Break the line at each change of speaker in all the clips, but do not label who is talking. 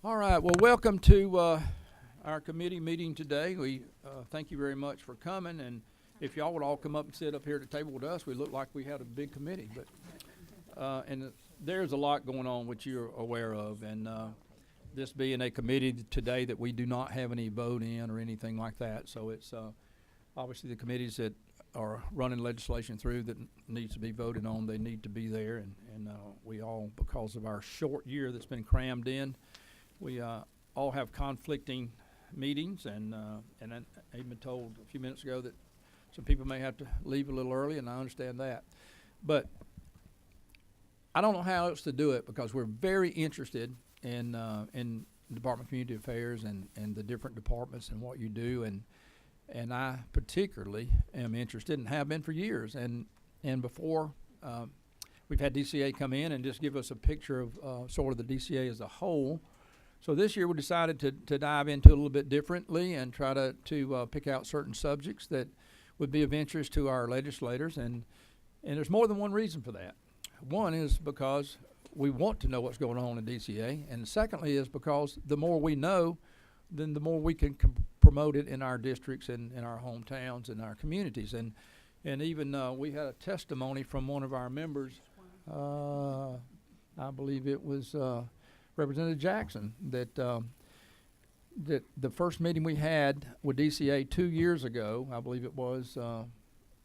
All right, well, welcome to our committee meeting today. We thank you very much for coming, and if y'all would all come up and sit up here at the table with us, we look like we had a big committee. But there's a lot going on which you're aware of, and this being a committee today that we do not have any vote in or anything like that, so it's obviously the committees that are running legislation through that needs to be voted on, they need to be there, and we all, because of our short year that's been crammed in, we all have conflicting meetings, and I even told a few minutes ago that some people may have to leave a little early, and I understand that. But I don't know how else to do it because we're very interested in Department of Community Affairs and the different departments and what you do, and I particularly am interested and have been for years. And before we've had DCA come in and just give us a picture of sort of the DCA as a whole. So this year we decided to dive into it a little bit differently and try to pick out certain subjects that would be of interest to our legislators, and there's more than one reason for that. One is because we want to know what's going on in DCA, and secondly is because the more we know, then the more we can promote it in our districts and in our hometowns and our communities. And even we had a testimony from one of our members, I believe it was Representative Jackson, that the first meeting we had with DCA 2 years ago, I believe it was,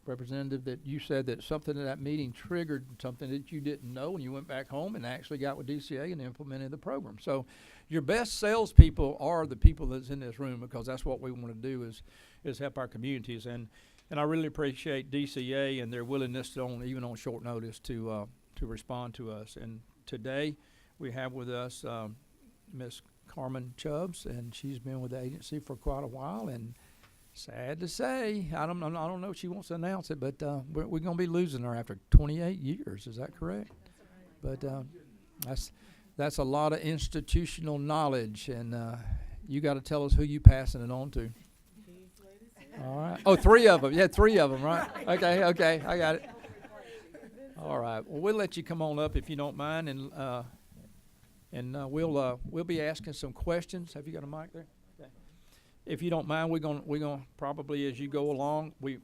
Representative, that you said that something in that meeting triggered something that you didn't know, and you went back home and actually got with DCA and implemented the program. So your best salespeople are the people that's in this room, because that's what we want to do is help our communities. And I really appreciate DCA and their willingness to even on short notice to respond to us. And today we have with us Miss Carmen Chubbs, and she's been with the agency for quite a while. And sad to say, I don't know if she wants to announce it, but we're going to be losing her after 28 years. Is that correct? But that's a lot of institutional knowledge, and you got to tell us who you passing it on to. All right. Oh, three of them. Yeah, three of them, right? Okay, I got it. All right. Well, we'll let you come on up if you don't mind, and we'll be asking some questions. Have you got a mic there? Okay. If you don't mind, we're gonna probably, as you go along, we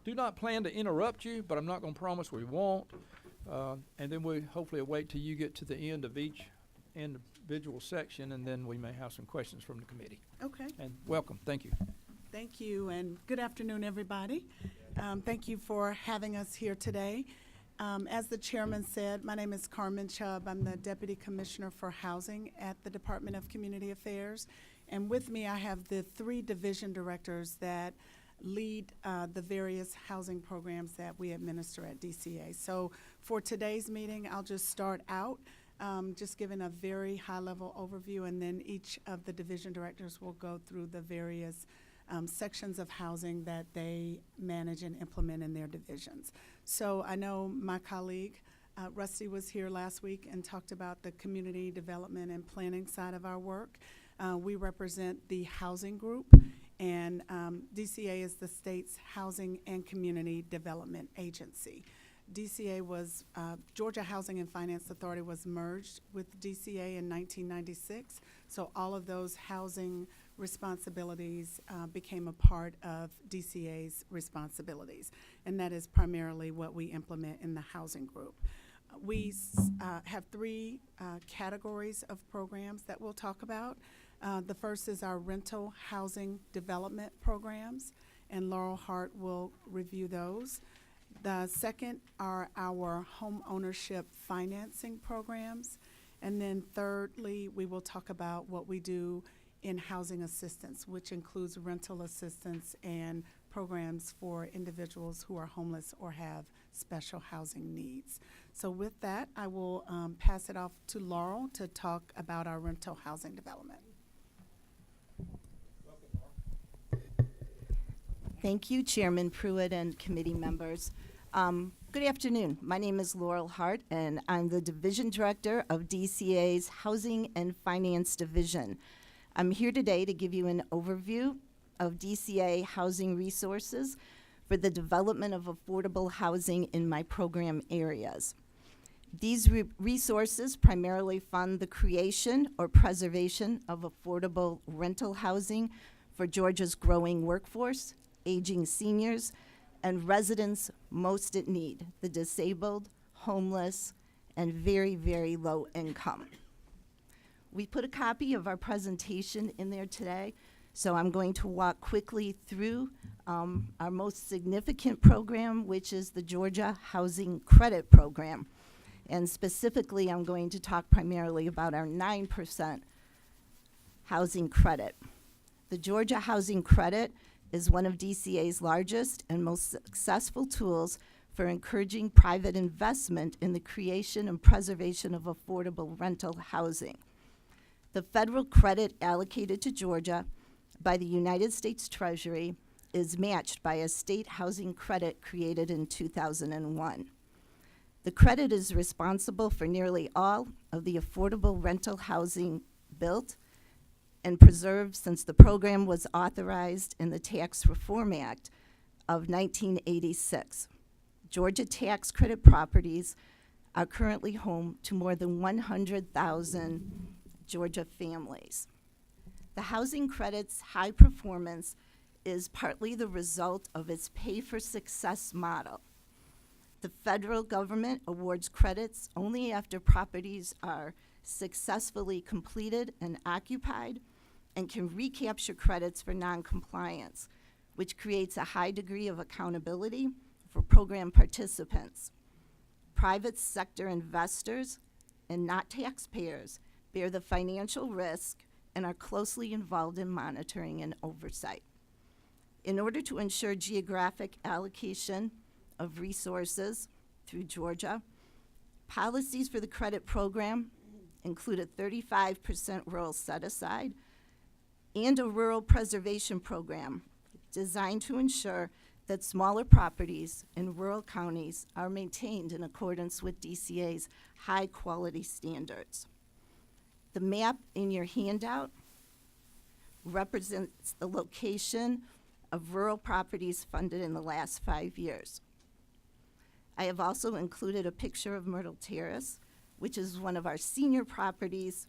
do not plan to interrupt you, but I'm not gonna promise we won't. And then we hopefully wait till you get to the end of each individual section, and then we may have some questions from the committee.
Okay.
And welcome. Thank you.
Thank you, and good afternoon, everybody. Thank you for having us here today. As the chairman said, my name is Carmen Chubbs. I'm the Deputy Commissioner for Housing at the Department of Community Affairs. And with me, I have the 3 division directors that lead the various housing programs that we administer at DCA. So for today's meeting, I'll just start out just giving a very high-level overview, and then each of the division directors will go through the various sections of housing that they manage and implement in their divisions. So I know my colleague, Rusty, was here last week and talked about the community development and planning side of our work. We represent the housing group, and DCA is the state's housing and community development agency. DCA was, Georgia Housing and Finance Authority was merged with DCA in 1996, so all of those housing responsibilities became a part of DCA's responsibilities, and that is primarily what we implement in the housing group. We have 3 categories of programs that we'll talk about. The first is our rental housing development programs, and Laurel Hart will review those. The second are our home ownership financing programs. And then thirdly, we will talk about what we do in housing assistance, which includes rental assistance and programs for individuals who are homeless or have special housing needs. So with that, I will pass it off to Laurel to talk about our rental housing development.
Thank you, Chairman Pruitt and committee members. Good afternoon. My name is Laurel Hart, and I'm the Division Director of DCA's Housing and Finance Division. I'm here today to give you an overview of DCA Housing Resources for the development of affordable housing in my program areas. These resources primarily fund the creation or preservation of affordable rental housing for Georgia's growing workforce, aging seniors, and residents most in need, the disabled, homeless, and very, very low income. We put a copy of our presentation in there today, so I'm going to walk quickly through our most significant program, which is the Georgia Housing Credit Program. And specifically, I'm going to talk primarily about our 9% housing credit. The Georgia Housing Credit is one of DCA's largest and most successful tools for encouraging private investment in the creation and preservation of affordable rental housing. The federal credit allocated to Georgia by the United States Treasury is matched by a state housing credit created in 2001. The credit is responsible for nearly all of the affordable rental housing built and preserved since the program was authorized in the Tax Reform Act of 1986. Georgia tax credit properties are currently home to more than 100,000 Georgia families. The housing credit's high performance is partly the result of its pay-for-success model. The federal government awards credits only after properties are successfully completed and occupied, and can recapture credits for noncompliance, which creates a high degree of accountability for program participants. Private sector investors and not taxpayers bear the financial risk and are closely involved in monitoring and oversight. In order to ensure geographic allocation of resources through Georgia, policies for the credit program include a 35% rural set-aside and a rural preservation program designed to ensure that smaller properties in rural counties are maintained in accordance with DCA's high-quality standards. The map in your handout represents the location of rural properties funded in the last 5 years. I have also included a picture of Myrtle Terrace, which is one of our senior properties.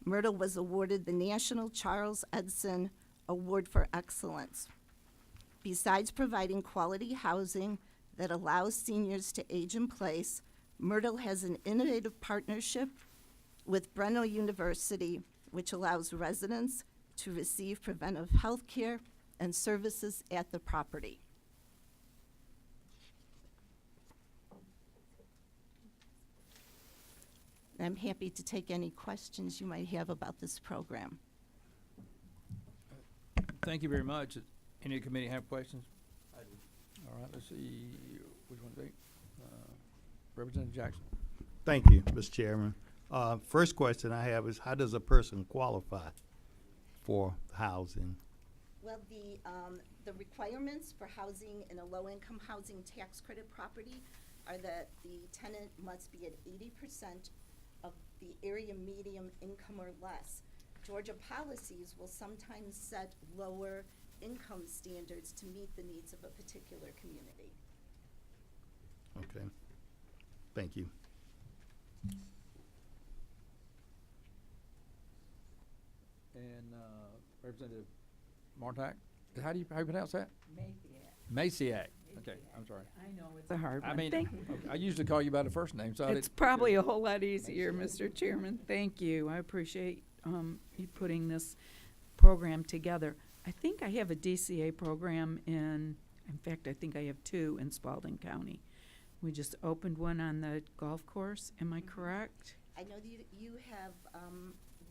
Myrtle was awarded the National Charles Edson Award for Excellence. Besides providing quality housing that allows seniors to age in place, Myrtle has an innovative partnership with Breno University, which allows residents to receive preventive health care and services at the property. I'm happy to take any questions you might have about this program.
Thank you very much. Any committee have questions? I do. All right, let's see, which one to take? Representative Jackson.
Thank you, Mr. Chairman. First question I have is, how does a person qualify for housing?
Well, the requirements for housing in a low-income housing tax credit property are that the tenant must be at 80% of the area median income or less. Georgia policies will sometimes set lower income standards to meet the needs of a particular community.
Okay, thank you.
And Representative Martak, how do you pronounce that? Maciak. Okay, I'm sorry.
I know it's a hard one.
I mean,
Thank-
I usually call you by the first name, so I
It's
didn't.
probably a whole lot easier, Mr. Chairman. Thank you. I appreciate you putting this program together. I think I have a DCA program in fact, I think I have two in Spalding County. We just opened one on the golf course. Am I correct?
I know that you have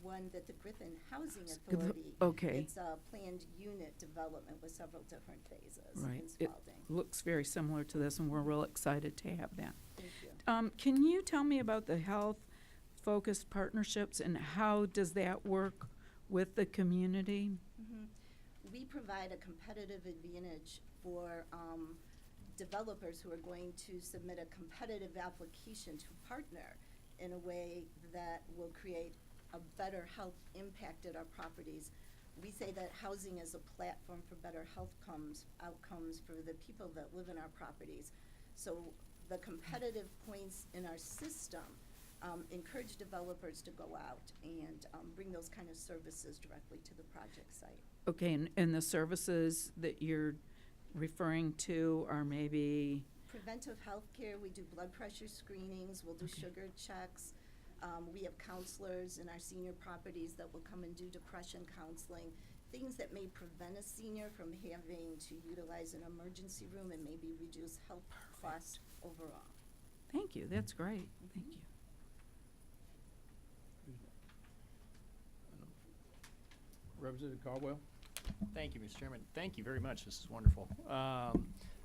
one that the Griffin Housing Authority.
Okay.
It's a planned unit development with several different phases
Right.
in
It
Spalding.
looks very similar to this, and we're real excited to have that.
Thank you.
Can you tell me about the health-focused partnerships and how does that work with the community?
We provide a competitive advantage for developers who are going to submit a competitive application to partner in a way that will create a better health impact at our properties. We say that housing is a platform for better health outcomes for the people that live in our properties. So the competitive points in our system encourage developers to go out and bring those kind of services directly to the project site.
Okay, and the services that you're referring to are maybe,
Preventive health care, we do blood pressure screenings, we'll do sugar checks. We have counselors in our senior properties that will come and do depression counseling, things that may prevent a senior from having to utilize an emergency room and maybe reduce health costs overall.
thank you, that's great, thank you.
Representative Caldwell?
Thank you, Mr. Chairman. Thank you very much. This is wonderful.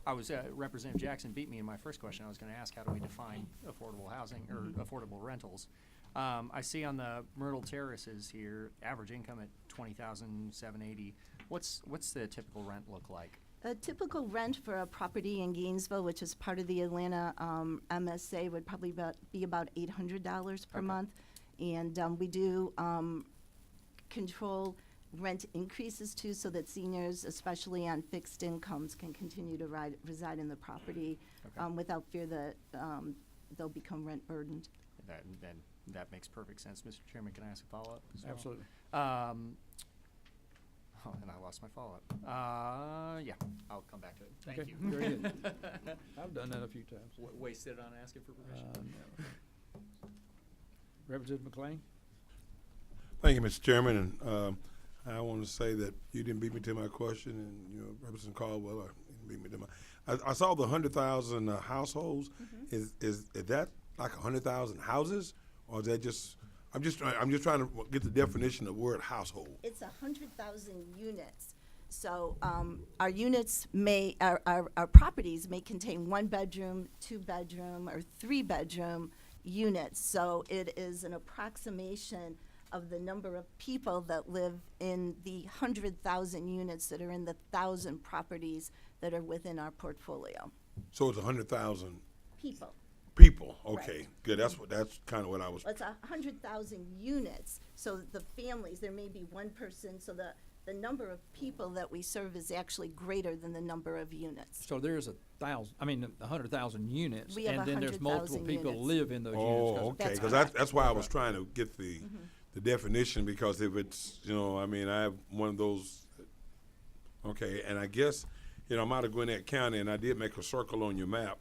Representative Jackson beat me in my first question. I was going to ask, how do we define affordable housing or affordable rentals? I see on the Myrtle Terraces here, average income at $20,780. What's the typical rent look like?
A typical rent for a property in Gainesville, which is part of the Atlanta MSA, would probably be about $800 per
Okay.
month. And we do control rent increases too, so that seniors, especially on fixed incomes, can continue to reside in the property
Okay.
without fear that they'll become rent burdened.
That makes perfect sense. Mr. Chairman, can I ask a follow-up as well?
Absolutely.
Oh, and I lost my follow-up. Yeah, I'll come back to it. Thank
Okay,
you.
very good. I've done that a few times.
Wasted on asking for permission.
No. Representative McLean?
Thank you, Mr. Chairman, and I want to say that you didn't beat me to my question, and Representative Caldwell, didn't beat me to my. I saw the 100,000 households. Is that like 100,000 houses, or is that just? I'm just trying to get the definition of word household.
It's 100,000 units. So our units our properties may contain 1-bedroom, 2-bedroom, or 3-bedroom units. So it is an approximation of the number of people that live in the 100,000 units that are in the 1,000 properties that are within our portfolio.
So it's 100,000
People.
people. Okay,
Right.
good. That's kind of what I was.
It's 100,000 units. So the families, there may be one person. So the number of people that we serve is actually greater than the number of units.
So there's 100,000 units,
We have
and then there's
100,000
multiple people
units.
live in those
Oh,
units. 'cause-
okay.
That's
Because
correct.
that's why I was trying to get the definition, because if it's I have one of those. Okay, and I guess I'm out of Gwinnett County, and I did make a circle on your map,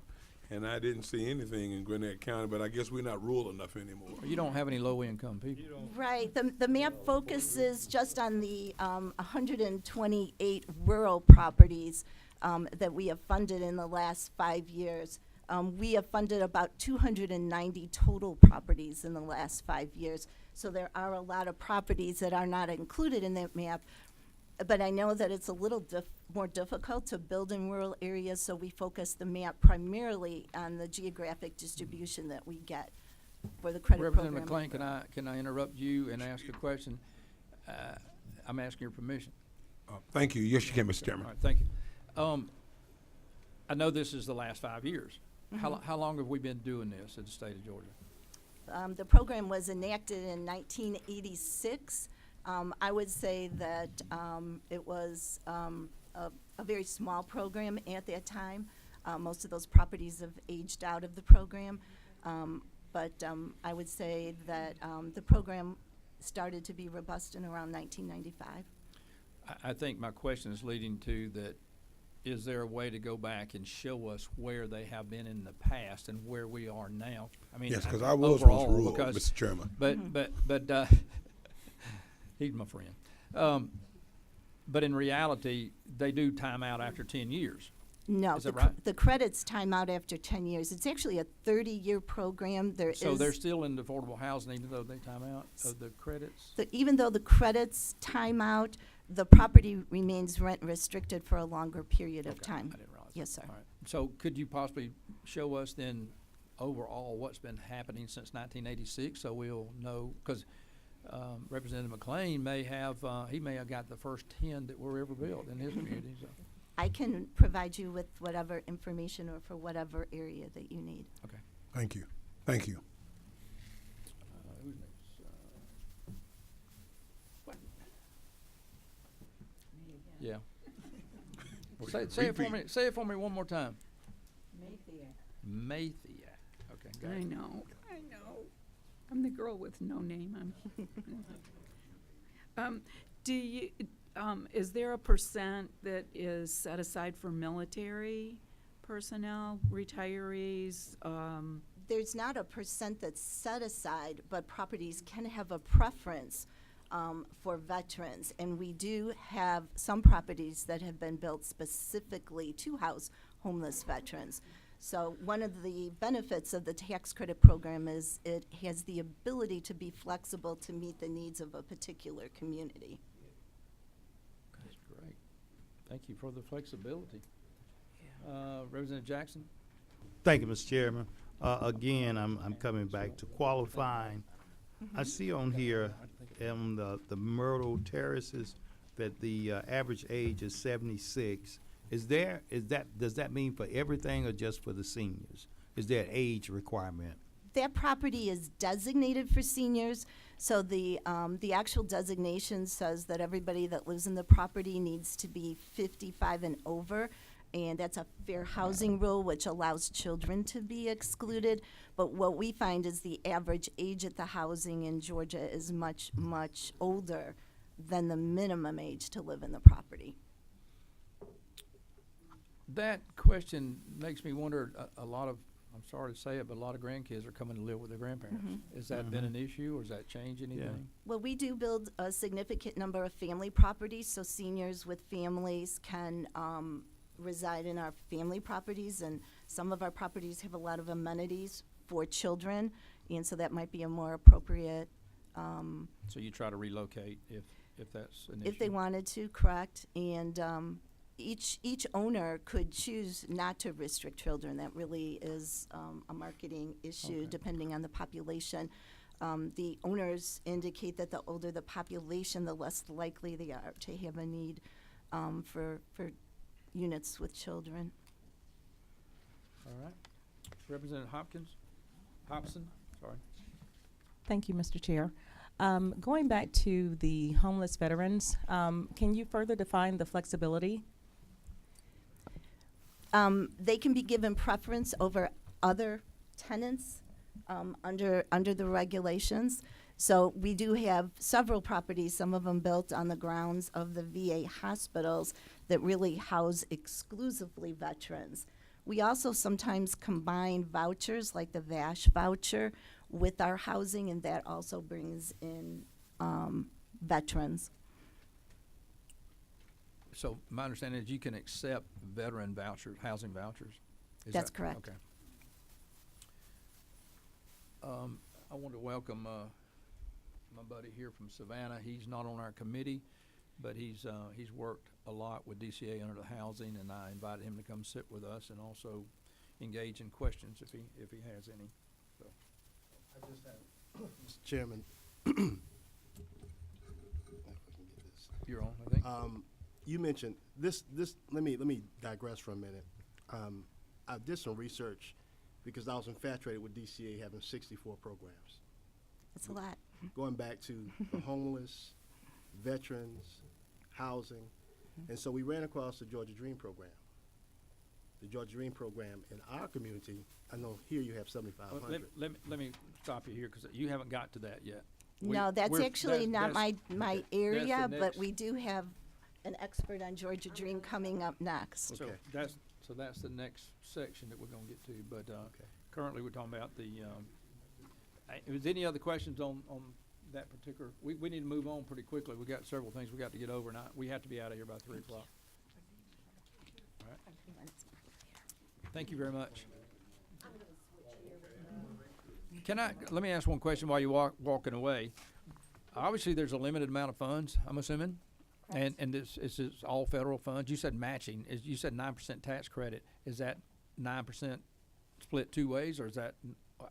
and I didn't see anything in Gwinnett County, but I guess we're not rural enough anymore.
You don't have any low-income people.
Right. The map focuses just on the 128 rural properties that we have funded in the last 5 years. We have funded about 290 total properties in the last 5 years. So there are a lot of properties that are not included in that map. But I know that it's a little more difficult to build in rural areas, so we focus the map primarily on the geographic distribution that we get for the credit program.
Representative McLean, can I interrupt you and ask a question? I'm asking your permission.
Thank you. Yes, you can, Mr.
All
Chairman.
right, thank you. I know this is the last 5 years. How long have we been doing this in the state of Georgia?
The program was enacted in 1986. I would say that it was a very small program at that time. Most of those properties have aged out of the program. But I would say that the program started to be robust in around 1995.
I think my question is leading to that, is there a way to go back and show us where they have been in the past and where we are now? I mean,
Yes, because I was once
overall,
rural,
because-
Mr. Chairman.
But he's my friend. But in reality, they do time out after 10 years.
No,
Is that right?
the credits time out after 10 years. It's actually a 30-year program.
So they're still in the affordable housing even though they time out of the credits?
Even though the credits time out, the property remains rent restricted for a longer period of
Okay,
time.
I didn't realize.
Yes, sir.
All right. So could you possibly show us then overall what's been happening since 1986 so we'll know? Because Representative McLean may have got the first 10 that were ever built in his community. So.
I can provide you with whatever information or for whatever area that you need.
Okay.
Thank you. Thank you.
Who's next? What? Yeah. Say it for me. Say it for me one more time.
Mayfair.
Mathiak. Okay, got
I
it.
know. I'm the girl with no name. Do you, is there a percent that is set aside for military personnel, retirees?
There's not a percent that's set aside, but properties can have a preference for veterans. And we do have some properties that have been built specifically to house homeless veterans. So one of the benefits of the tax credit program is it has the ability to be flexible to meet the needs of a particular community.
That's great. Thank you for the flexibility. Representative Jackson?
Thank you, Mr. Chairman. Again, I'm coming back to qualifying. I see on here, on the Myrtle Terraces, that the average age is 76. Does that mean for everything or just for the seniors? Is there an age requirement?
That property is designated for seniors, so the actual designation says that everybody that lives in the property needs to be 55 and over, and that's a fair housing rule, which allows children to be excluded. But what we find is the average age at the housing in Georgia is much, much older than the minimum age to live in the property.
That question makes me wonder, a lot of, I'm sorry to say it, but a lot of grandkids are coming to live with their grandparents. Has that been an issue, or has that changed anything?
Well, we do build a significant number of family properties, so seniors with families can reside in our family properties, and some of our properties have a lot of amenities for children, and so that might be a more appropriate.
So you try to relocate if that's an issue?
If they wanted to, correct, and each owner could choose not to restrict children. That really is a marketing issue,
Okay.
depending on the population. The owners indicate that the older the population, the less likely they are to have a need for units with children.
All right. Representative Hobson, sorry.
Thank you, Mr. Chair. Going back to the homeless veterans, can you further define the flexibility?
They can be given preference over other tenants under the regulations. So we do have several properties, some of them built on the grounds of the VA hospitals that really house exclusively veterans. We also sometimes combine vouchers like the VASH voucher with our housing, and that also brings in veterans.
So my understanding is you can accept veteran vouchers, housing vouchers? Is
That's
that-
correct.
Okay. I want to welcome my buddy here from Savannah. He's not on our committee, but he's worked a lot with DCA under the housing, and I invited him to come sit with us and also engage in questions if he has any. So,
I just have, Mr. Chairman.
you're on, I think.
You mentioned this. Let me digress for a minute. I did some research because I was infatuated with DCA having 64 programs,
It's a lot.
going back to the homeless, veterans, housing, and so we ran across the Georgia Dream program. The Georgia Dream program in our community, I know here you have
Well,
7,500.
let me stop you here because you haven't got to that yet.
No, that's actually not my
that's
area,
the
but
next-
we do have an expert on Georgia Dream coming up next.
So
Okay.
that's the next section that we're gonna get to, but currently we're talking about the, is any other questions on that particular, we need to move on pretty quickly. We got several things we got to get over, and we have to be out of here by 3 o'clock. All right. Thank you very much. Let me ask one question while you're walking away. Obviously, there's a limited amount of funds, I'm assuming? And this is all federal funds? You said matching, you said 9% tax credit. Is that 9% split two ways, or is that,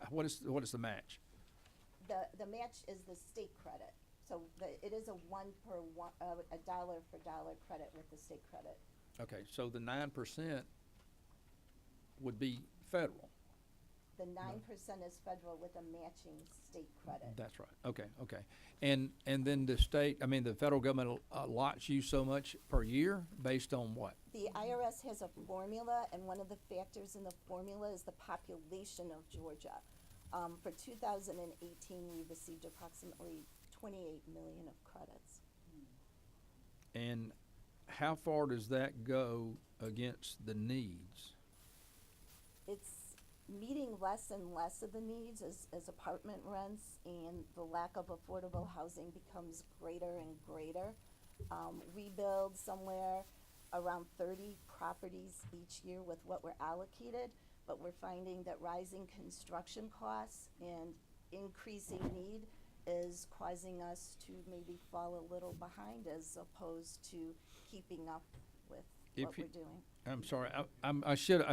what is the match?
The match is the state credit, so it is a dollar for dollar credit with the state credit.
Okay, so the 9% would be federal.
The 9% is federal with a matching state credit.
That's right. Okay, okay. And then the state, I mean, the federal government allots you so much per year based on what?
The IRS has a formula, and one of the factors in the formula is the population of Georgia. For 2018, we received approximately 28 million of credits.
And how far does that go against the needs?
It's meeting less and less of the needs as apartment rents and the lack of affordable housing becomes greater and greater. We build somewhere around 30 properties each year with what we're allocated, but we're finding that rising construction costs and increasing need is causing us to maybe fall a little behind as opposed to keeping up with what we're doing.
I'm sorry, I shouldn't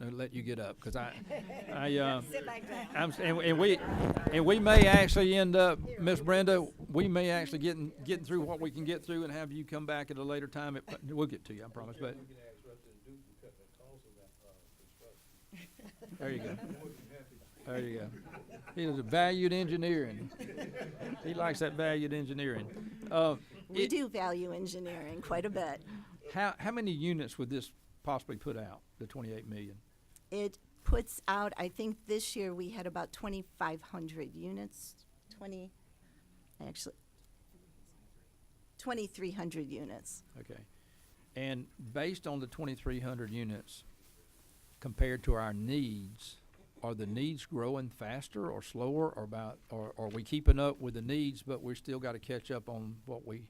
have let you get up, because
Sit back down.
and we may actually end up, Miss Brenda, we may actually getting through what we can get through and have you come back at a later time. We'll get to you, I promise, but. There you go. There you go. He is a valued engineering. He likes that valued engineering.
We do value engineering quite a bit.
How many units would this possibly put out, the 28 million?
It puts out, I think this year we had about 2,500 units, 2,300 units.
Okay. And based on the 2,300 units compared to our needs, are the needs growing faster or slower, or are we keeping up with the needs, but we still got to catch up on what we,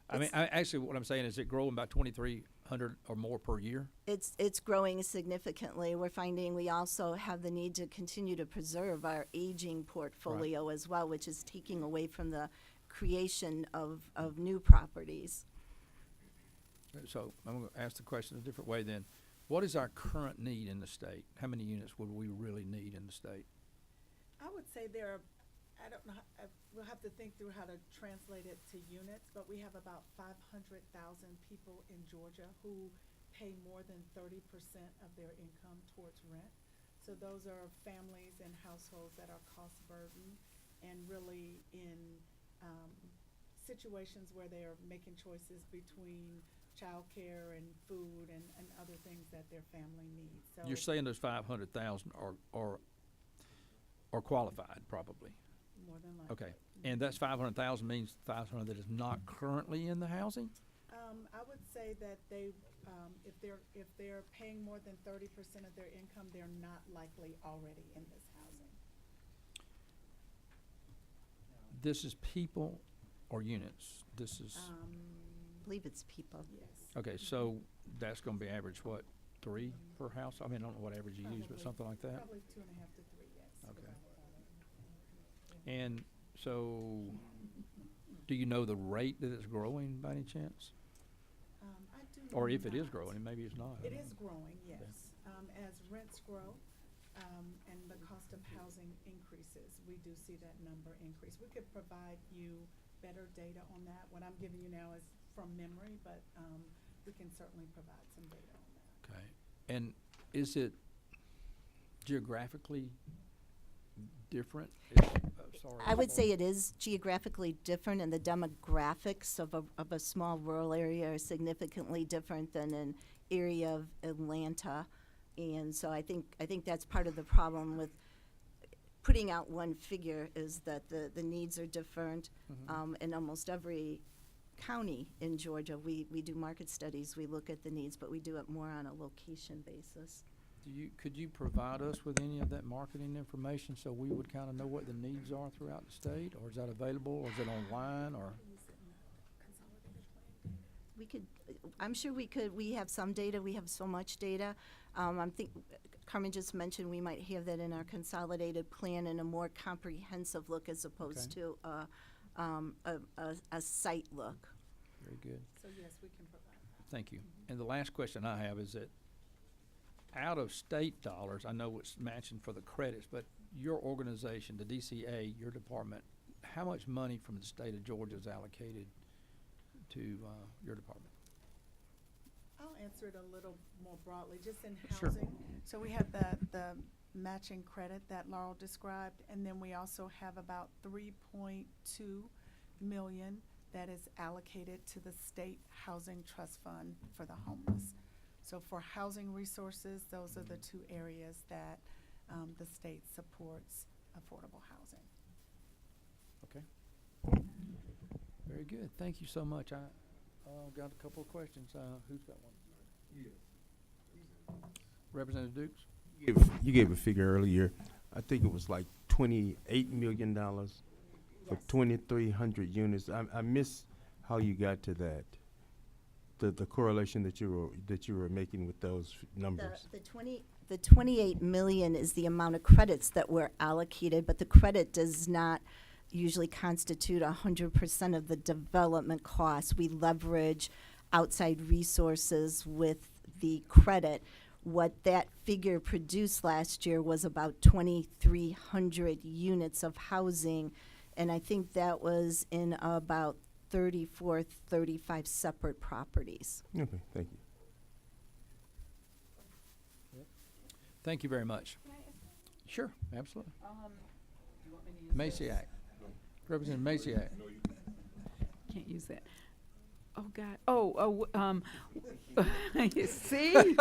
actually what I'm saying is it growing by 2,300 or more per year?
It's growing significantly. We're finding we also have the need to continue to preserve our aging portfolio as well, which is taking away from the creation of new properties.
So I'm going to ask the question a different way then. What is our current need in the state? How many units would we really need in the state?
I would say I don't know, we'll have to think through how to translate it to units, but we have about 500,000 people in Georgia who pay more than 30% of their income towards rent. So those are families and households that are cost burdened and really in situations where they are making choices between childcare and food and other things that their family needs. So
You're saying those 500,000 are qualified, probably?
more than likely.
Okay. And that's 500,000 means 500 that is not currently in the housing?
I would say that they, if they're paying more than 30% of their income, they're not likely already in this housing.
This is people or units? This is,
I believe it's people.
Yes.
okay, so that's going to be average, what, 3 per house? I mean, I don't know what average you use, but
Probably-
something like that?
Probably 2.5 to 3, yes.
Okay. And so, do you know the rate that it's growing by any chance?
I do
Or if it is
not.
growing, and maybe it's not. I
It
don't
is
know.
growing, yes. As rents grow, and the cost of housing increases, we do see that number increase. We could provide you better data on that. What I'm giving you now is from memory, but, we can certainly provide some data on that.
Okay. And is it geographically different? Sorry.
I would say it is geographically different, and the demographics of a small rural area are significantly different than an area of Atlanta. And so I think that's part of the problem with putting out one figure, is that the needs are different. In almost every county in Georgia, we do market studies, we look at the needs, but we do it more on a location basis.
Could you provide us with any of that marketing information so we would kind of know what the needs are throughout the state? Or is that available, or is it online, or?
I'm sure we could. We have some data. We have so much data. Carmen just mentioned we might have that in our consolidated plan in a more comprehensive look as opposed to a site look.
Very good.
So yes, we can provide that.
Thank you. And the last question I have is that out-of-state dollars, I know it's matching for the credits, but your organization, the DCA, your department, how much money from the state of Georgia is allocated to your department?
I'll answer it a little more broadly, just in
Sure.
housing. So we have the matching credit that Laurel described. And then we also have about 3.2 million that is allocated to the State Housing Trust Fund for the homeless. So for housing resources, those are the two areas that the state supports affordable housing.
Okay.
Very good. Thank you so much. I got a couple of questions. Who's got one? Representative Dukes?
You gave a figure earlier. I think it was like $28 million for 2,300 units. I missed how you got to that. The correlation that you were making with those numbers.
The 28 million is the amount of credits that were allocated, but the credit does not usually constitute 100% of the development costs. We leverage outside resources with the credit. What that figure produced last year was about 2,300 units of housing, and I think that was in about 34, 35 separate properties.
Okay, thank you.
Thank you very much. Sure, absolutely. Maciak. Representative Maciak.
Can't use that. Oh, God. You see?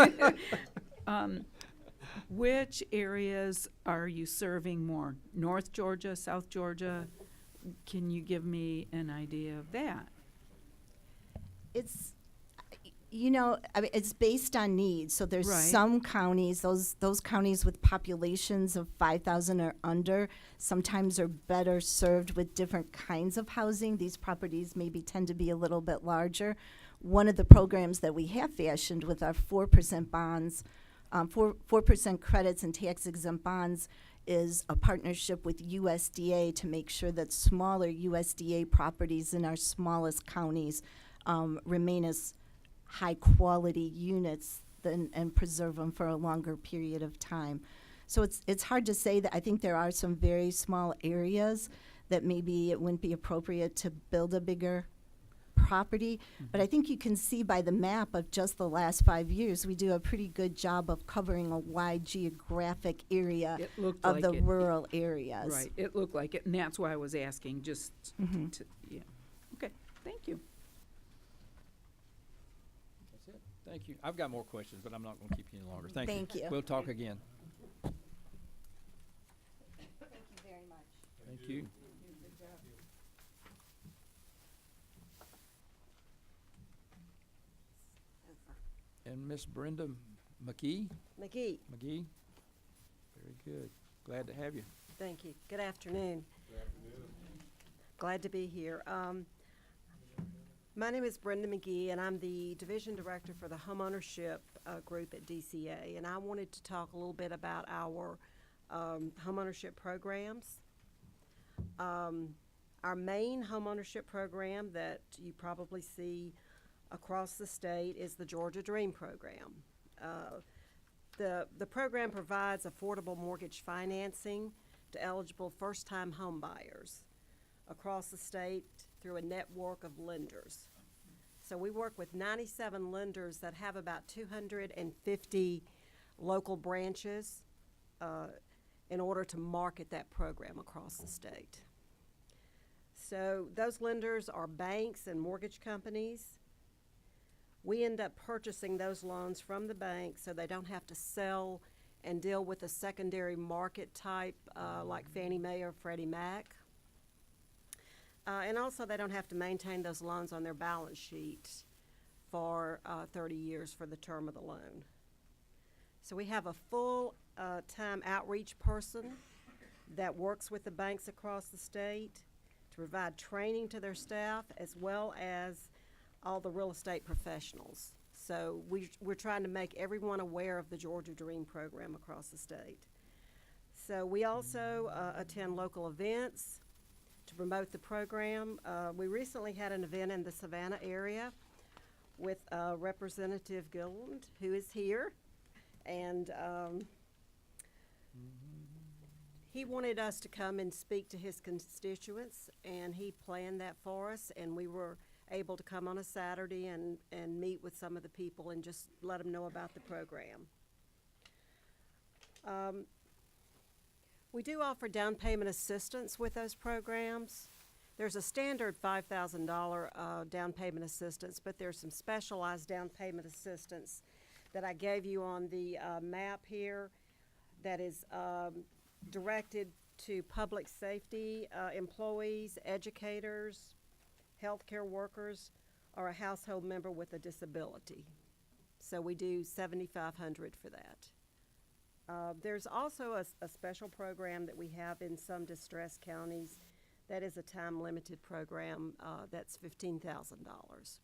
Which areas are you serving more? North Georgia, South Georgia? Can you give me an idea of that?
It's, I mean, it's based on needs. So there's
Right.
some counties, those counties with populations of 5,000 or under, sometimes are better served with different kinds of housing. These properties maybe tend to be a little bit larger. One of the programs that we have fashioned with our 4% bonds, 4% credits and tax-exempt bonds, is a partnership with USDA to make sure that smaller USDA properties in our smallest counties remain as high-quality units and preserve them for a longer period of time. So it's hard to say that. I think there are some very small areas that maybe it wouldn't be appropriate to build a bigger property. But I think you can see by the map of just the last 5 years, we do a pretty good job of covering a wide geographic area
It looked
of
like
the
it.
rural areas.
Right, it looked like it, and that's why I was asking, just yeah. Okay, thank you.
That's it. Thank you. I've got more questions, but I'm not going to keep you any longer. Thank you.
Thank you.
We'll talk again.
Thank you very much.
Thank you. And Miss Brenda McGee?
McGee,
McGee? Very good. Glad to have you.
thank you. Good afternoon. Glad to be here. My name is Brenda McGee, and I'm the Division Director for the Homeownership Group at DCA. And I wanted to talk a little bit about our homeownership programs. Our main homeownership program that you probably see across the state is the Georgia Dream Program. The program provides affordable mortgage financing to eligible first-time home buyers across the state through a network of lenders. So we work with 97 lenders that have about 250 local branches in order to market that program across the state. So those lenders are banks and mortgage companies. We end up purchasing those loans from the bank so they don't have to sell and deal with a secondary market type like Fannie Mae or Freddie Mac. And also they don't have to maintain those loans on their balance sheet for 30 years for the term of the loan. So we have a full-time outreach person that works with the banks across the state to provide training to their staff as well as all the real estate professionals. So we're trying to make everyone aware of the Georgia Dream Program across the state. So we also attend local events to promote the program. We recently had an event in the Savannah area with Representative Gilland, who is here, and he wanted us to come and speak to his constituents, and he planned that for us, and we were able to come on a Saturday and meet with some of the people and just let them know about the program. We do offer down payment assistance with those programs. There's a standard $5,000 down payment assistance, but there's some specialized down payment assistance that I gave you on the map here that is directed to public safety employees, educators, healthcare workers, or a household member with a disability. So we do $7,500 for that. There's also a special program that we have in some distressed counties that is a time-limited program that's $15,000.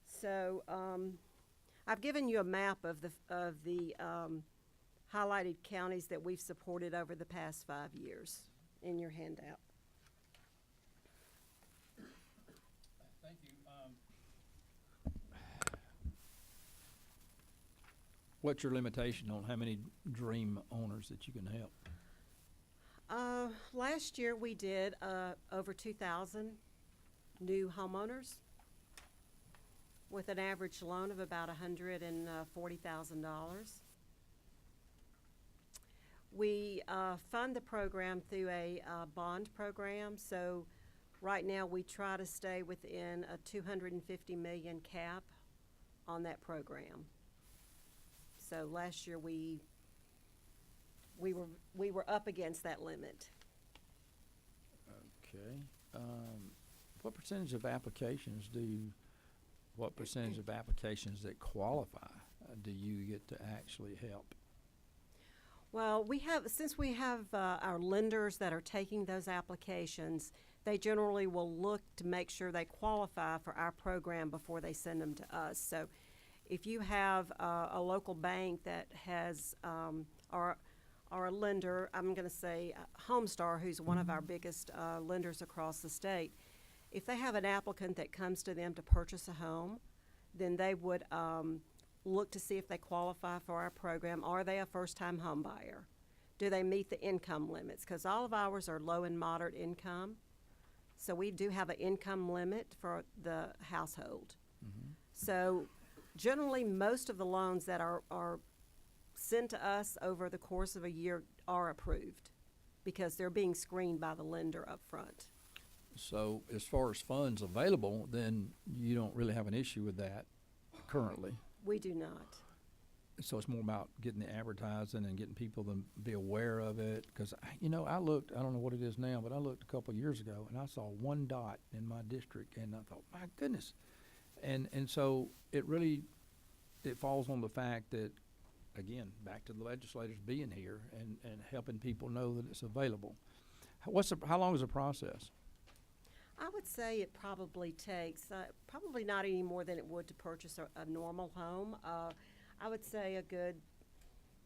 So I've given you a map of the highlighted counties that we've supported over the past 5 years in your handout.
Thank you. What's your limitation on how many dream owners that you can help?
Last year we did over 2,000 new homeowners with an average loan of about $140,000. We fund the program through a bond program, so right now we try to stay within a $250 million cap on that program. So last year we were up against that limit.
Okay. What percentage of applications that qualify do you get to actually help?
Well, since we have our lenders that are taking those applications, they generally will look to make sure they qualify for our program before they send them to us. So if you have a local bank that has, or a lender, I'm going to say Homestar, who's one of our biggest lenders across the state, if they have an applicant that comes to them to purchase a home, then they would look to see if they qualify for our program. Are they a first-time home buyer? Do they meet the income limits? Because all of ours are low and moderate income. So we do have an income limit for the household.
Mm-hmm.
So generally, most of the loans that are sent to us over the course of a year are approved because they're being screened by the lender up front.
So as far as funds available, then you don't really have an issue with that currently.
We do not.
So it's more about getting the advertising and getting people to be aware of it. Because, I looked, I don't know what it is now, but I looked a couple of years ago and I saw one dot in my district and I thought, my goodness. And so it falls on the fact that, again, back to the legislators being here and helping people know that it's available. How long is the process?
I would say it probably takes, probably not any more than it would to purchase a normal home. I would say a good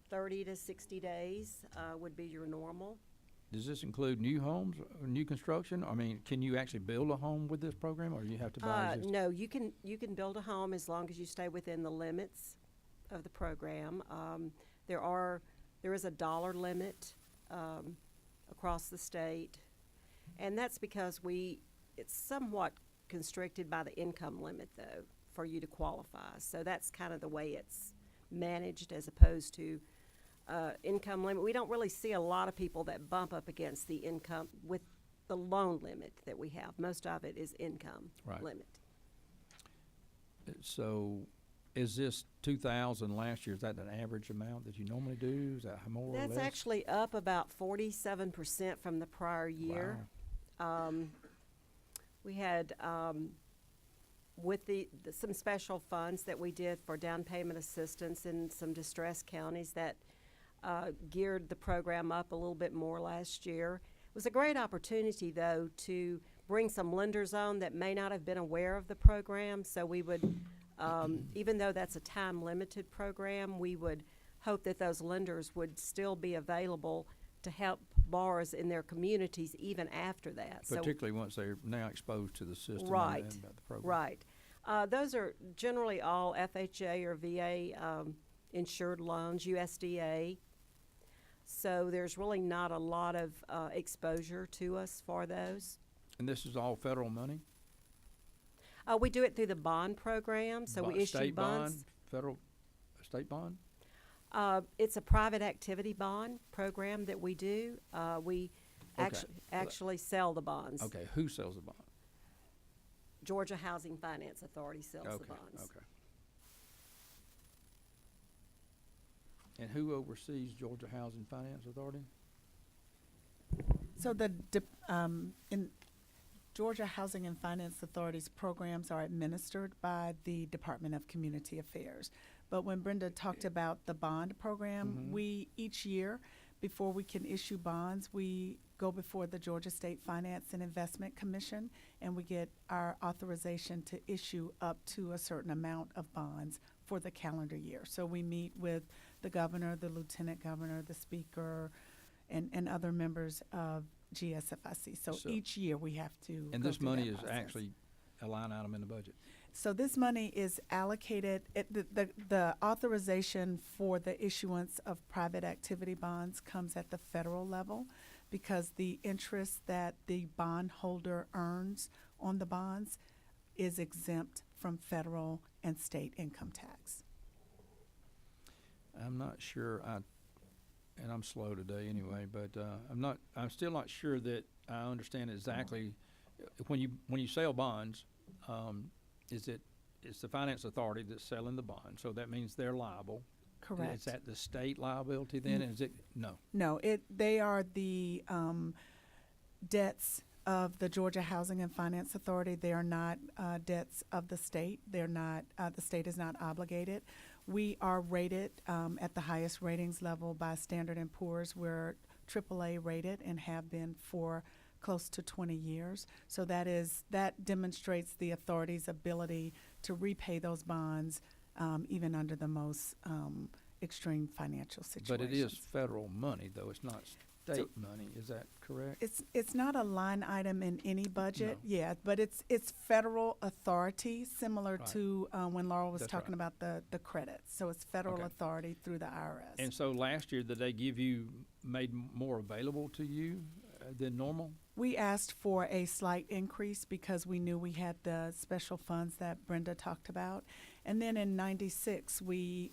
30 to 60 days would be your normal.
Does this include new homes, or new construction? I mean, can you actually build a home with this program, or do you have to buy existing?
No, you can build a home as long as you stay within the limits of the program. There is a dollar limit across the state, and that's because it's somewhat constricted by the income limit, though, for you to qualify. So that's kind of the way it's managed as opposed to income limit. We don't really see a lot of people that bump up against the income with the loan limit that we have. Most of it is income limit.
So is this 2,000 last year, is that an average amount that you normally do? Is that more or less?
That's actually up about 47% from the prior year.
Wow.
We had, with some special funds that we did for down payment assistance in some distressed counties that geared the program up a little bit more last year. It was a great opportunity, though, to bring some lenders on that may not have been aware of the program. So we would, even though that's a time-limited program, we would hope that those lenders would still be available to help borrowers in their communities even after that.
Particularly once they're now exposed to the system
Right,
and the program.
right. Those are generally all FHA or VA insured loans, USDA. So there's really not a lot of exposure to us for those.
And this is all federal money?
We do it through the bond program, so we issue
State
bonds.
bond, federal, state bond?
It's a private activity bond program that we do. We
Okay.
actually sell the bonds.
Okay, who sells the bond?
Georgia Housing Finance Authority sells the
Okay,
bonds.
okay. And who oversees Georgia Housing Finance Authority?
So in Georgia Housing and Finance Authority's programs are administered by the Department of Community Affairs. But when Brenda talked about the bond program, we, each year, before we can issue bonds, we go before the Georgia State Finance and Investment Commission, and we get our authorization to issue up to a certain amount of bonds for the calendar year. So we meet with the governor, the lieutenant governor, the speaker, and other members of GSFIC. So
So-
each year we have to
And
go
this
through that
money is
process.
actually a line item in the budget?
So this money is allocated, the authorization for the issuance of private activity bonds comes at the federal level because the interest that the bondholder earns on the bonds is exempt from federal and state income tax.
I'm not sure, and I'm slow today anyway, but I'm still not sure that I understand exactly, when you sell bonds, it's the finance authority that's selling the bond, so that means they're liable.
Correct.
Is that the state liability then? Is it, no?
No, they are the debts of the Georgia Housing and Finance Authority. They are not debts of the state. They're not, the state is not obligated. We are rated at the highest ratings level by Standard & Poor's. We're AAA rated and have been for close to 20 years. So that demonstrates the authority's ability to repay those bonds even under the most extreme financial situations.
But it is federal money, though, it's not state money, is that correct?
It's not a line item in any budget,
No.
yeah, but it's federal authority, similar
Right.
to when Laurel was
That's
talking
right.
about the credits. So it's federal
Okay.
authority through the IRS.
And so last year, did they give you, made more available to you than normal?
We asked for a slight increase because we knew we had the special funds that Brenda talked about. And then in '96, we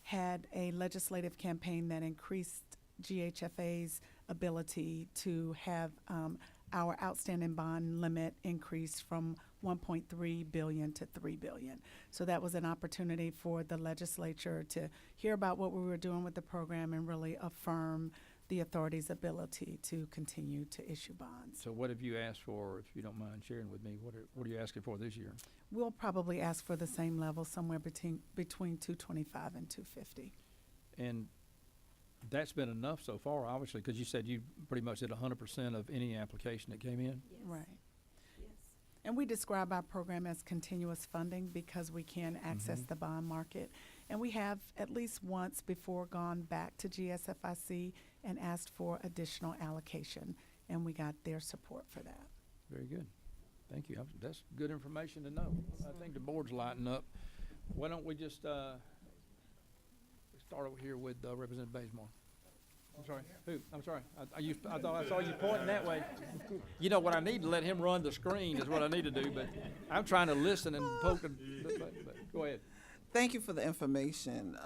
had a legislative campaign that increased GHFA's ability to have our outstanding bond limit increase from $1.3 billion to $3 billion. So that was an opportunity for the legislature to hear about what we were doing with the program and really affirm the authority's ability to continue to issue bonds.
So what have you asked for, if you don't mind sharing with me? What are you asking for this year?
We'll probably ask for the same level, somewhere between 225 and 250.
And that's been enough so far, obviously, because you said you pretty much did 100% of any application that came in?
Yes.
Right.
Yes.
And we describe our program as continuous funding because we can access the bond market. And we have at least once before gone back to GSFIC and asked for additional allocation, and we got their support for that.
Very good. Thank you. That's good information to know. I think the board's lighting up. Why don't we just start over here with Representative Bazemore? I'm sorry. Who? I'm sorry. I thought I saw you pointing that way. You know what I need to let him run the screen is what I need to do, but I'm trying to listen and poke. But go ahead.
Thank you for the information.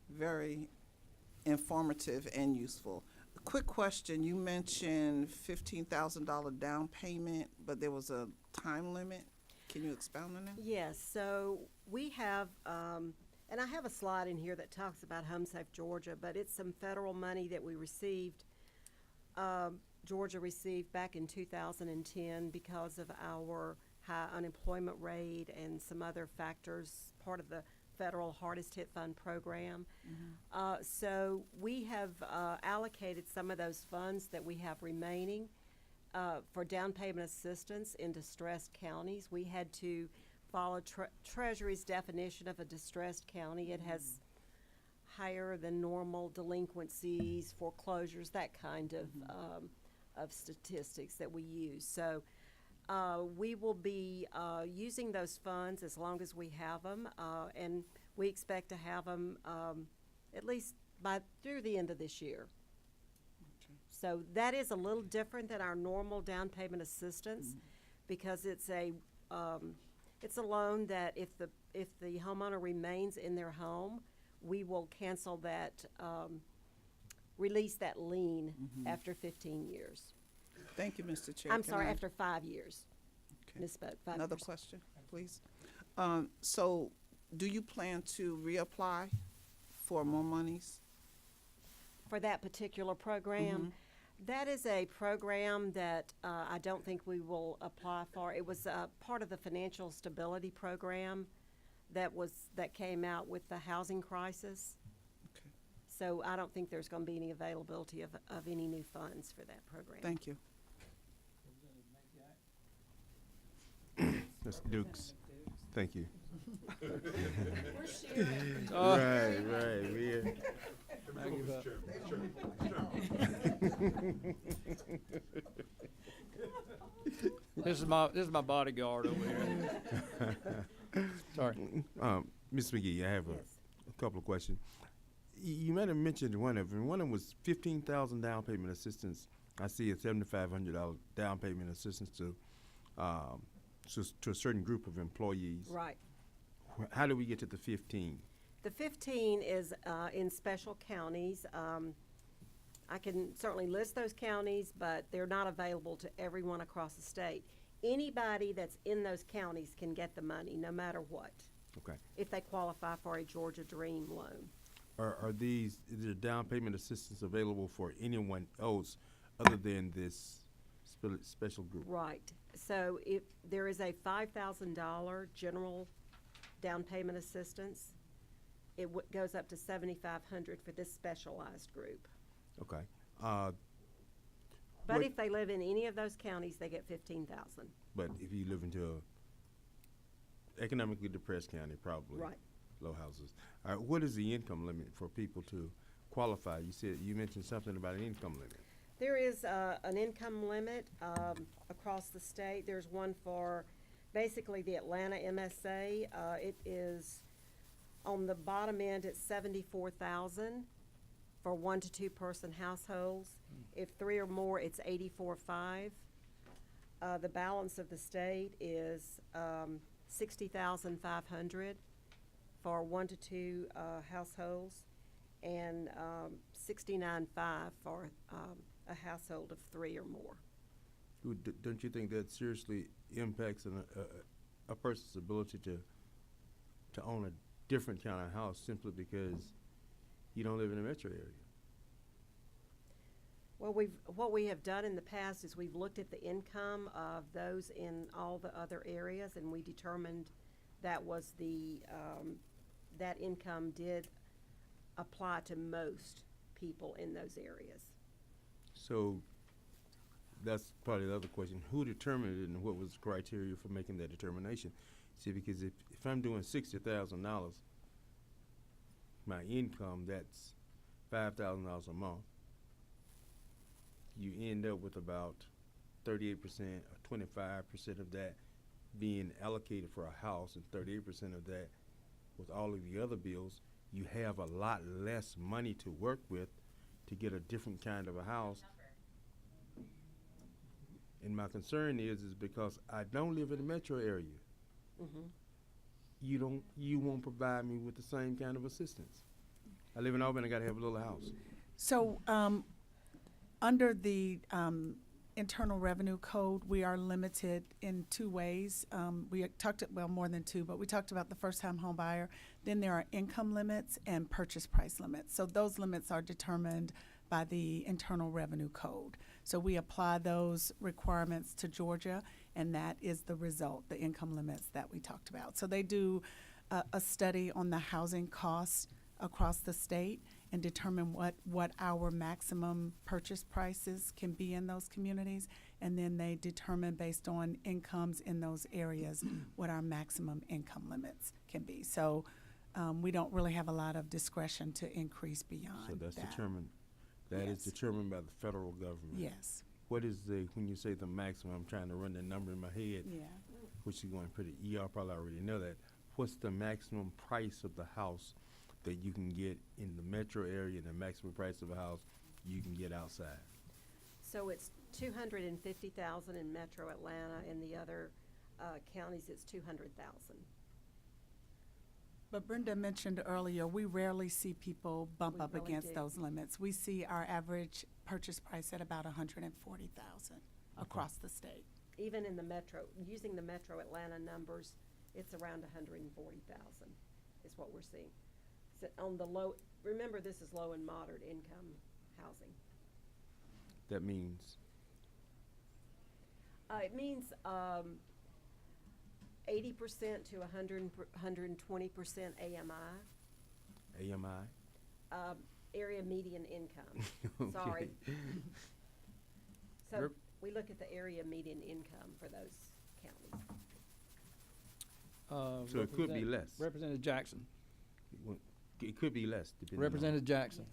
Very informative and useful. A quick question. You mentioned $15,000 down payment, but there was a time limit. Can you expound on that?
Yes, so we have, and I have a slide in here that talks about Home Safe Georgia, but it's some federal money that we received, Georgia received back in 2010 because of our high unemployment rate and some other factors, part of the federal Hardest Hit Fund program. So we have allocated some of those funds that we have remaining for down payment assistance in distressed counties. We had to follow Treasury's definition of a distressed county. It has higher than normal delinquencies, foreclosures, that kind of statistics that we use. So we will be using those funds as long as we have them, and we expect to have them at least through the end of this year. So that is a little different than our normal down payment assistance because it's a loan that if the homeowner remains in their home, we will cancel that, release that lien after 15 years.
Thank you, Mr. Chair.
I'm
Can
sorry,
I-
after 5 years.
Okay.
Misspoke, 5
Another
years.
question, please. So, do you plan to reapply for more monies?
For that particular program. That is a program that I don't think we will apply for. It was part of the financial stability program that came out with the housing crisis.
Okay.
So I don't think there's going to be any availability of any new funds for that program.
Thank you.
Mr. Dukes, thank you.
Uh,
Right, we,
I give up. This is my bodyguard over here. Sorry.
Ms. McGee, I have
Yes.
a couple of questions. You might have mentioned one of them. One of them was 15,000 down payment assistance. I see a $7,500 down payment assistance to a certain group of employees.
Right.
How do we get to the 15?
The 15 is in special counties. I can certainly list those counties, but they're not available to everyone across the state. Anybody that's in those counties can get the money, no matter what,
Okay.
if they qualify for a Georgia Dream loan.
Is there down payment assistance available for anyone else other than this special group?
Right. So if there is a $5,000 general down payment assistance, it goes up to $7,500 for this specialized group.
Okay.
But
What-
if they live in any of those counties, they get $15,000.
But if you live into a economically depressed county, probably.
Right.
Low houses. All right, what is the income limit for people to qualify? You mentioned something about an income limit.
There is an income limit across the state. There's one for basically the Atlanta MSA. It is on the bottom end, it's $74,000 for 1 to 2 person households. If 3 or more, it's $84,500. The balance of the state is $60,500 for 1 to 2 households, and $69,500 for a household of 3 or more.
Don't you think that seriously impacts a person's ability to own a different kind of house simply because you don't live in a metro area?
Well, what we have done in the past is we've looked at the income of those in all the other areas, and we determined that was that income did apply to most people in those areas.
So that's probably the other question. Who determined it and what was the criteria for making that determination? See, because if I'm doing $60,000, my income, that's $5,000 a month. You end up with about 38% or 25% of that being allocated for a house, and 38% of that with all of the other bills. You have a lot less money to work with to get a different kind of a house. And my concern is because I don't live in the metro area.
Mm-hmm.
You won't provide me with the same kind of assistance. I live in Auburn, I gotta have a little house.
So, under the Internal Revenue Code, we are limited in 2 ways. We had more than 2, but we talked about the first-time home buyer. Then there are income limits and purchase price limits. So those limits are determined by the Internal Revenue Code. So we apply those requirements to Georgia, and that is the result, the income limits that we talked about. So they do a study on the housing costs across the state and determine what our maximum purchase prices can be in those communities. And then they determine, based on incomes in those areas, what our maximum income limits can be. So we don't really have a lot of discretion to increase beyond
So that's
that.
determined, that is
Yes.
determined by the federal government.
Yes.
What is when you say the maximum, I'm trying to run the number in my head,
Yeah.
which is going pretty, y'all probably already know that. What's the maximum price of the house that you can get in the metro area, and the maximum price of a house you can get outside?
So it's $250,000 in Metro Atlanta. In the other counties, it's $200,000.
But Brenda mentioned earlier, we rarely see people bump
We
up
really
against
do.
those limits. We see our average purchase price at about 140,000 across the state.
Even in the metro, using the metro Atlanta numbers, it's around 140,000 is what we're seeing. So on the low, remember this is low and moderate income housing.
That means,
It means 80% to 120% AMI,
AMI?
area median income. Sorry. So
Rep-
we look at the area median income for those counties.
So it could be less.
Representative Jackson.
Well, it could be less, depending on.
Representative Jackson.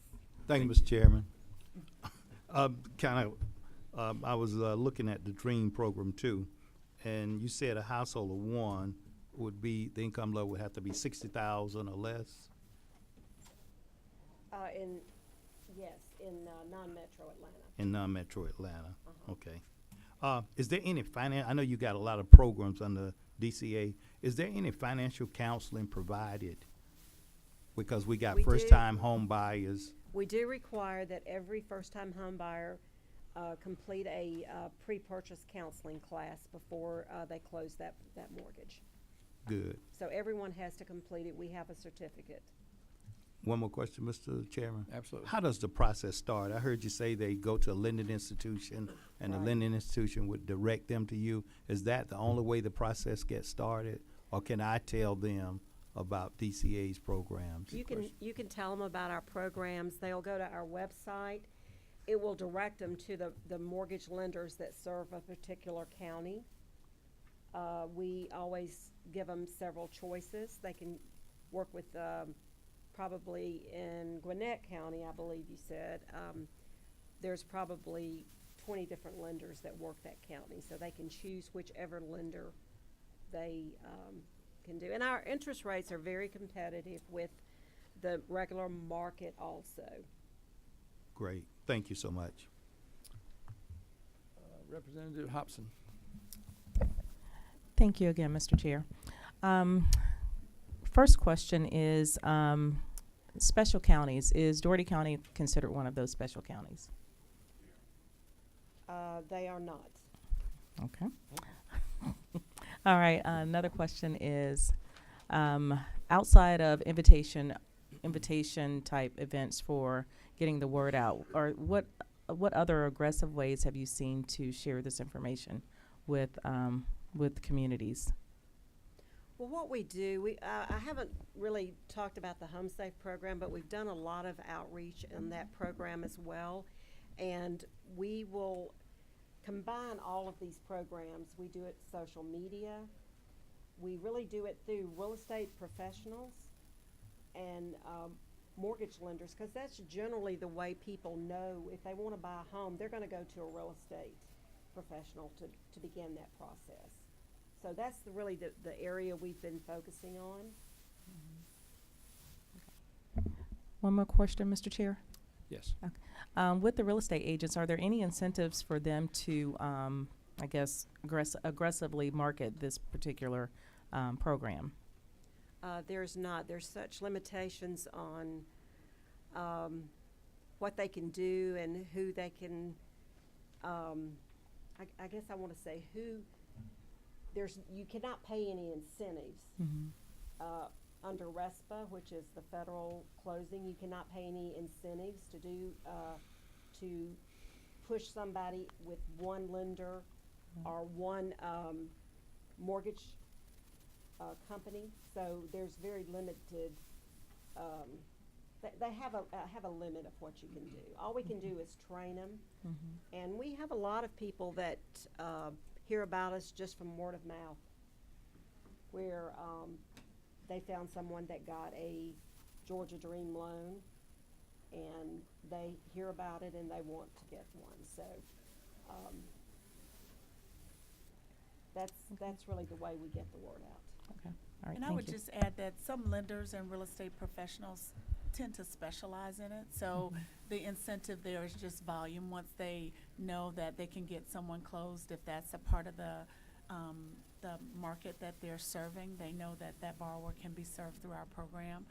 Thank you, Mr. Chairman. I was looking at the DREAM program too, and you said a household of one would be, the income level would have to be 60,000 or less?
In non-metro Atlanta.
In non-metro Atlanta,
Uh-huh.
okay. Is there any I know you got a lot of programs under DCA. Is there any financial counseling provided? Because we got
We do.
first-time home buyers.
We do require that every first-time home buyer complete a pre-purchase counseling class before they close that mortgage.
Good.
So everyone has to complete it. We have a certificate.
One more question, Mr. Chairman.
Absolutely.
How does the process start? I heard you say they go to a lending institution, and the
Right.
lending institution would direct them to you. Is that the only way the process gets started? Or can I tell them about DCA's programs?
You can tell them about our programs. They'll go to our website. It will direct them to the mortgage lenders that serve a particular county. We always give them several choices. They can work with, probably in Gwinnett County, I believe you said, there's probably 20 different lenders that work that county, so they can choose whichever lender they can do. And our interest rates are very competitive with the regular market also.
Great. Thank you so much.
Representative Hobson.
Thank you again, Mr. Chair. First question is, special counties. Is Dougherty County considered one of those special counties?
They are not.
Okay. All right, another question is, outside of invitation type events for getting the word out, or what other aggressive ways have you seen to share this information with communities?
Well, what we do, I haven't really talked about the Home Safe program, but we've done a lot of outreach in that program as well. And we will combine all of these programs. We do it social media. We really do it through real estate professionals and mortgage lenders, because that's generally the way people know if they want to buy a home, they're going to go to a real estate professional to begin that process. So that's really the area we've been focusing on.
One more question, Mr. Chair.
Yes.
With the real estate agents, are there any incentives for them to, I guess, aggressively market this particular program?
There's not. There's such limitations on what they can do and who they can, I guess I want to say who, you cannot pay any incentives. Under RESPA, which is the federal closing, you cannot pay any incentives to push somebody with one lender or one mortgage company. So there's very limited. They have a limit of what you can do. All we can do is train them, and we have a lot of people that hear about us just from word of mouth, where they found someone that got a Georgia Dream loan, and they hear about it and they want to get one. So that's really the way we get the word out.
Okay. All right.
And I
thank
would
you.
just add that some lenders and real estate professionals tend to specialize in it. So the incentive there is just volume. Once they know that they can get someone closed, if that's a part of the the market that they're serving. They know that that borrower can be served through our program.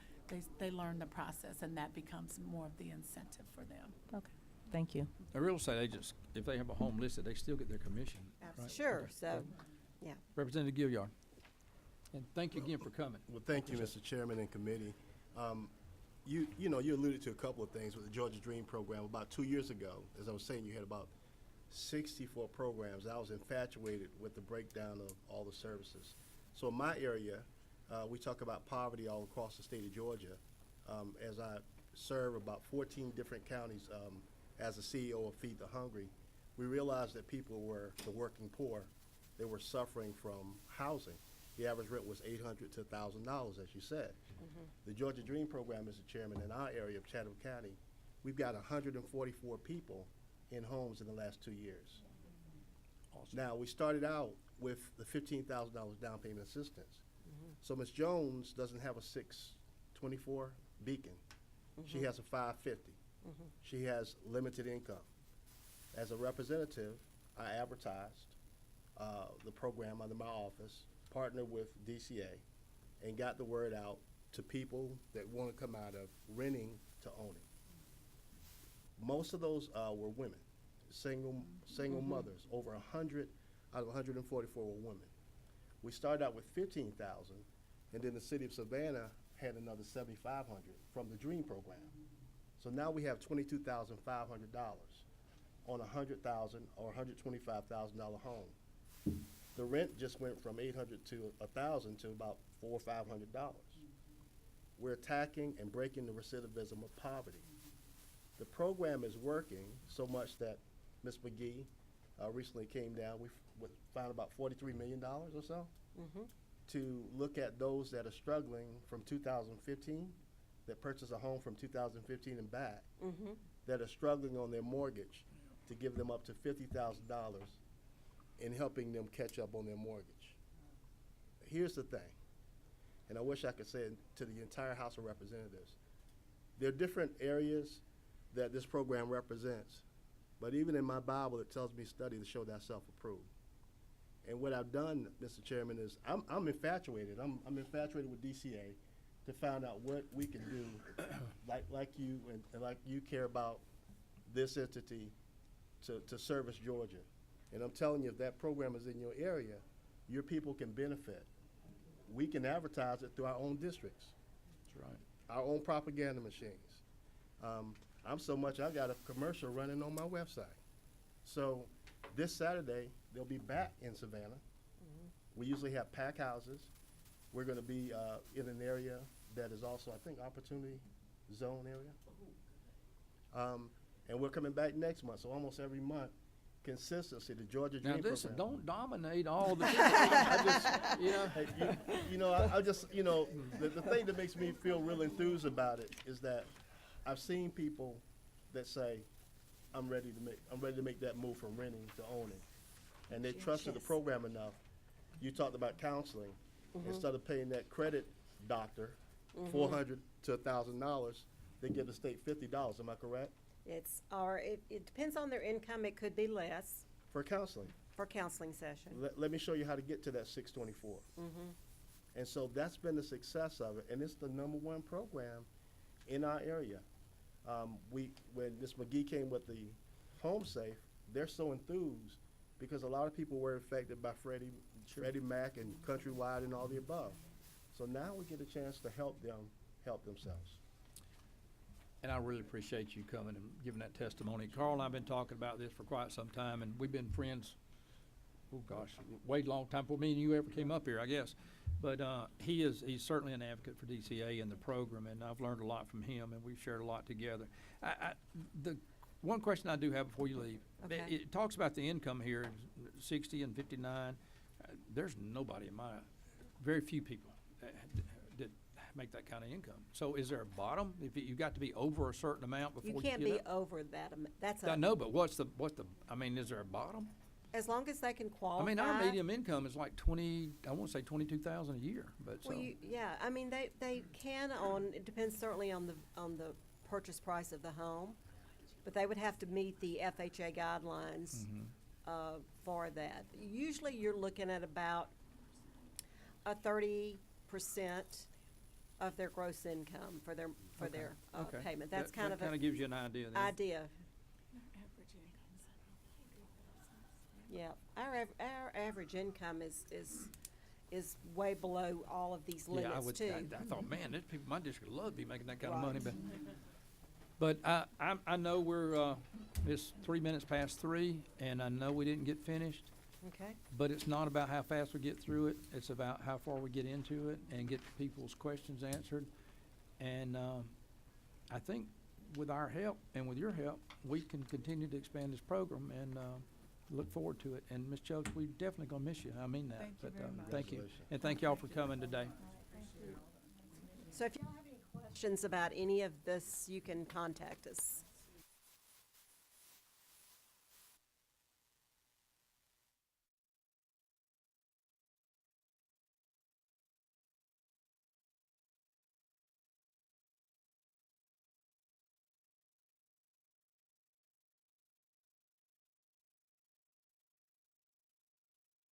They learn the process, and that becomes more of the incentive for them.
Okay, thank you.
The real estate agents, if they have a home listed, they still get their commission, right?
Sure,
Okay.
so, yeah.
Representative Gilliard. And thank you again for coming.
Well, thank you, Mr. Chairman and committee. You alluded to a couple of things with the Georgia Dream program. About 2 years ago, as I was saying, you had about 64 programs. I was infatuated with the breakdown of all the services. So in my area, we talk about poverty all across the state of Georgia. As I serve about 14 different counties as the CEO of Feed the Hungry, we realized that people were the working poor. They were suffering from housing. The average rent was $800 to $1,000, as you said. The Georgia Dream program, Mr. Chairman, in our area of Chatham County, we've got 144 people in homes in the last 2 years.
Awesome.
Now, we started out with the $15,000 down payment assistance. So Ms. Jones doesn't have a 624 Beacon. She has a 550. She has limited income. As a representative, I advertised the program under my office, partnered with DCA, and got the word out to people that want to come out of renting to owning. Most of those were women, single mothers. Over 100 out of 144 were women. We started out with 15,000, and then the city of Savannah had another 7,500 from the Dream program. So now we have $22,500 on a $100,000 or $125,000 home. The rent just went from $800 to $1,000 to about $400 or $500. We're attacking and breaking the recidivism of poverty. The program is working so much that Ms. McGee recently came down. We found about $43 million or so to look at those that are struggling from 2015, that purchased a home from 2015 and back, that are struggling on their mortgage, to give them up to $50,000 in helping them catch up on their mortgage. Here's the thing, and I wish I could say it to the entire House of Representatives. There are different areas that this program represents, but even in my Bible, it tells me study to show thyself approved. And what I've done, Mr. Chairman, is I'm infatuated. I'm infatuated with DCA to find out what we can do, like you and like you care about this entity to service Georgia. And I'm telling you, if that program is in your area, your people can benefit. We can advertise it through our own districts.
That's right.
Our own propaganda machines. I'm so much, I got a commercial running on my website. So this Saturday, they'll be back in Savannah. We usually have pack houses. We're gonna be in an area that is also, I think, Opportunity Zone area. And we're coming back next month, so almost every month, consistency, the Georgia Dream
Now
program.
listen, don't dominate all the, I just, you know.
Hey, I just, the thing that makes me feel real enthused about it is that I've seen people that say, I'm ready to make that move from renting to owning. And they trusted the program enough. You talked about counseling. Instead of paying that credit doctor $400 to $1,000, they give the state $50. Am I correct?
It depends on their income. It could be less
For counseling.
for counseling session.
Let me show you how to get to that 624. And so that's been the success of it, and it's the #1 program in our area. When Ms. McGee came with the Home Safe, they're so enthused because a lot of people were affected by Freddie Mac and Countrywide and all the above. So now we get a chance to help them help themselves.
And I really appreciate you coming and giving that testimony. Carl and I have been talking about this for quite some time, and we've been friends, oh gosh, way long time before me and you ever came up here, I guess. But he's certainly an advocate for DCA and the program, and I've learned a lot from him, and we've shared a lot together. The one question I do have before you leave,
Okay.
it talks about the income here, 60 and 59. There's nobody very few people that make that kind of income. So is there a bottom? If you got to be over a certain amount before
You
you
can't
get
be
up?
over that. That's
I know, but I mean, is there a bottom?
as long as they can qualify.
I mean, our medium income is like I want to say 22,000 a year, but so.
Well, yeah, I mean, they can it depends certainly on the purchase price of the home, but they would have to meet the FHA guidelines for that. Usually you're looking at about a 30% of their gross income for their,
Okay.
payment. That's
That-
kind
that
of a
kinda gives you an idea then.
idea. Yeah, our average income is way below all of these
Yeah,
limits too.
I thought, man, there's people in my district would love to be making that kind of
Right.
money, but I know we're, it's 3 minutes past 3, and I know we didn't get finished,
Okay,
but it's not about how fast we get through it, it's about how far we get into it and get people's questions answered. And, I think with our help and with your help, we can continue to expand this program and, look forward to it. And Ms. Chubbs, we definitely gonna miss you, I mean that.
Thank you
But,
very much.
Thank you,
Congratulations.
and thank y'all for coming today.
so if y'all have any questions about any of this, you can contact us.